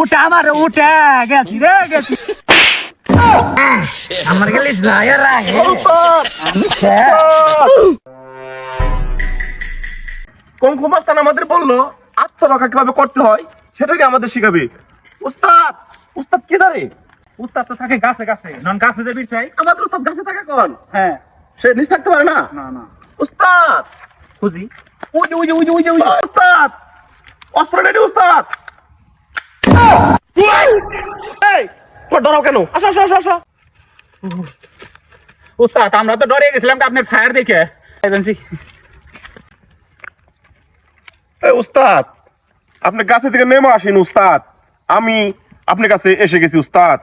উঠা আমার উঠে গেছি রে গেছি আমার গেলে যায় রাগে আমি কোন কুমাস্তান আমাদের বললো আত্মরক্ষা কিভাবে করতে হয় সেটাকে আমাদের শিখাবে। উস্তাদ উস্তাদ কি দাঁড়ে? উস্তাদ তো থাকে গাছে গাছে, নন গাছে যে বিড় চাই। আমাদের উস্তাদ গাছে থাকে কোন? হ্যাঁ, সে নিচ থাকতে পারে না। না না উস্তাদ খুঁজি। ওই যে ওই যে ওই যে ওই যে ওই যে উস্তাদ অস্ত্র রেডি উস্তাদ। এই তোর ডরাও কেন? আসো আসো আসো আসো। উস্তাদ আমরা তো ডরে গেছিলাম আপনার ফায়ার দেখে। এই উস্তাদ আপনি গাছে থেকে নেমে আসেন উস্তাদ, আমি আপনার কাছে এসে গেছি উস্তাদ।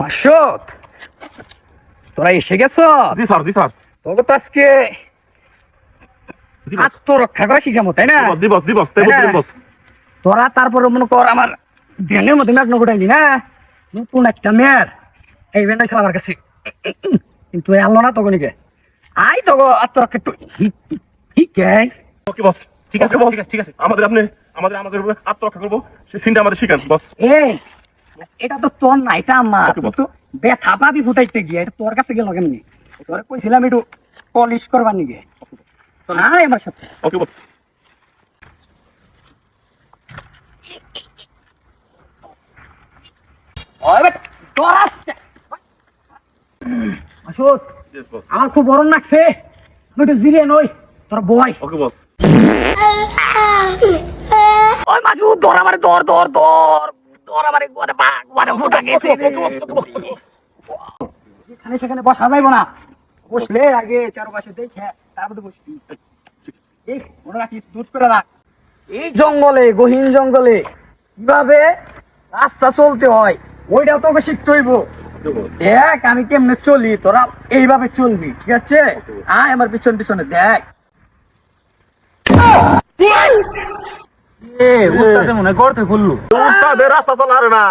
মাসুদ তোরা এসে গেছ? জি স্যার জি স্যার। তোকে তো আজকে আত্মরক্ষা করা শিখামো তাই না? জি বস জি বস তাই বস। তোরা তারপরে মনে কর আমার ধ্যানের মধ্যে ম্যাট ঘটাইলি না, নতুন একটা মেয়ের এই ব্যান্ডাই ছিল আমার কাছে, কিন্তু আনলো না তখন আই তো আত্মরক্ষা একটু ওকে বস ঠিক আছে বস ঠিক আছে। আমাদের আপনি আমাদের আমাদের আত্মরক্ষা করবো সেই সিনটা আমাদের শিখান বস। এই এটা তো তোর না, এটা আমার। Okay, boss. তো ব্যথা পাবি ফুটাইতে গিয়ে এটা তোর কাছে গেল কেমনি? তোর কইছিলাম একটু পলিশ করবার নিগে। আয় আমার সাথে। ওকে বস। ওই বেটা তোর আসছে মাসুদ, ইয়েস বস। আমার খুব গরম লাগছে, আমি একটু জিরিয়ে নই, তোর বয়। ওকে বস। ওই মাসুদ ধর আমারে, ধর ধর ধর ধর আমারে, গোয়ারে বাঘ গোয়ারে ফুটা গেছে। এখানে সেখানে বসা যাইব না, বসলে আগে চারপাশে দেখে তারপরে বসবি। এই মনে রাখিস, দুধ করে রাখ। এই জঙ্গলে, গহীন জঙ্গলে কিভাবে রাস্তা চলতে হয় ওইটাও তোকে শিখতে হইব। দেখ আমি কেমনে চলি, তোরা এইভাবে চলবি, ঠিক আছে? আয় আমার পিছন পিছনে দেখ। উস্তাদে মনে করতে খুললু। উস্তাদের রাস্তা চলা রে না।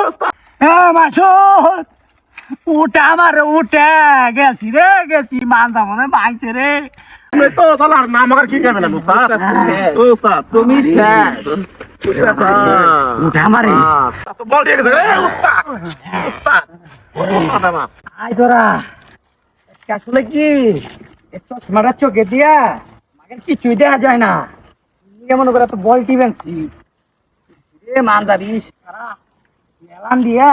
উস্তাদ মাসুদ উঠা আমার উঠে গেছি রে গেছি, মানতা মনে ভাঙছে রে। তুমি তো চলার না আমাকে কি করবে না উস্তাদ? উস্তাদ তুমি উঠা আমারে তো বল ঠিক আছে রে উস্তাদ। উস্তাদ উস্তাদ আমার আয় তোরা আজকে আসলে কি চশমাটা চোখে দিয়া আমাকে কিছুই দেখা যায় না, কেমন করে তো বল টিভেন্সি রে মানদারি সারা এলান দিয়া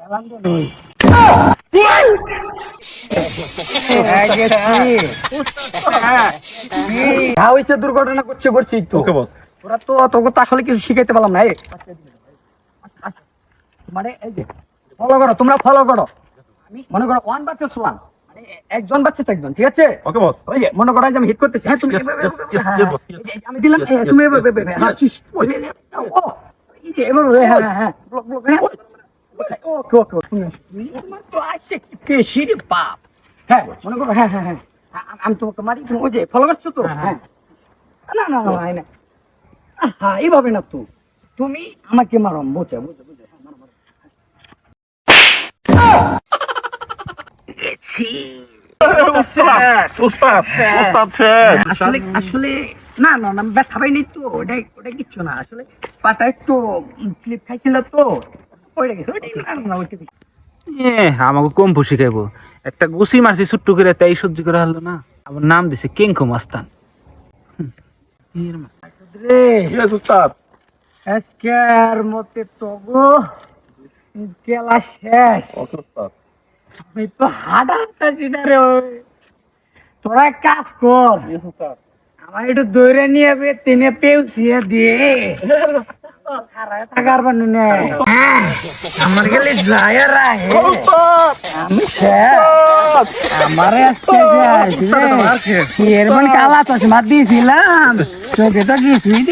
এলান দিয়ে নই দুর্ঘটনা করছে করছি তো। ওকে বস। তোরা তো তোকে তো আসলে কিছু শিখাইতে পারলাম না। মানে এই যে ফলো করো, তোমরা ফলো করো। আমি মনে করো 1 ভার্সেস 1, মানে একজন ভার্সেস একজন, ঠিক আছে? ওকে বস। ওই যে মনে করো যে আমি হিট করতেছি, হ্যাঁ তুমি Yes, yes, yes, yes, boss, yes. আমি দিলাম, তুমি হ্যাঁ চিস ও এই যে এভাবে, হ্যাঁ হ্যাঁ ব্লক ব্লক, হ্যাঁ ওকে ওকে তুমি তোমার তো আসে কি পেশি রে বাপ। হ্যাঁ মনে করো, হ্যাঁ হ্যাঁ হ্যাঁ আমি তোমাকে মারি, তুমি ওই যে ফলো করছো তো। হ্যাঁ না না না না হ্যাঁ এইভাবে না, তো তুমি আমাকে মারো, বুঝে বুঝে বুঝে, হ্যাঁ মারো মারো। উস্তাদ উস্তাদ উস্তাদ শেষ। আসলে আসলে না না না ব্যথা পাইনি তো, ওটাই ওটা কিচ্ছু না, আসলে পাটা একটু স্লিপ খাইছিল তো পড়ে গেছে, ওইটাই। না না ওইটা আমাকে কম ফুসি খাইবো। একটা গুছি মারছি ছুট্টু করে, তাই সহ্য করে হলো না। আমার নাম দিছে কেঙ্কু মাস্তান। রে ইয়েস উস্তাদ। আজকের মতে তো গো খেলা শেষ। ওকে উস্তাদ। আমি তো হাঁটাচ্ছি না রে। তোরা এক কাজ কর, ইয়েস উস্তাদ। আমার একটু দৌড়ে নিয়ে তিনে পেউছিয়ে দিয়ে থাকার পানি নেই, আমার গেলে যায় রাহে উস্তাদ আমি আমার আজকে এর মানে কালা চশমা দিয়েছিলাম, চোখে তো কিছুই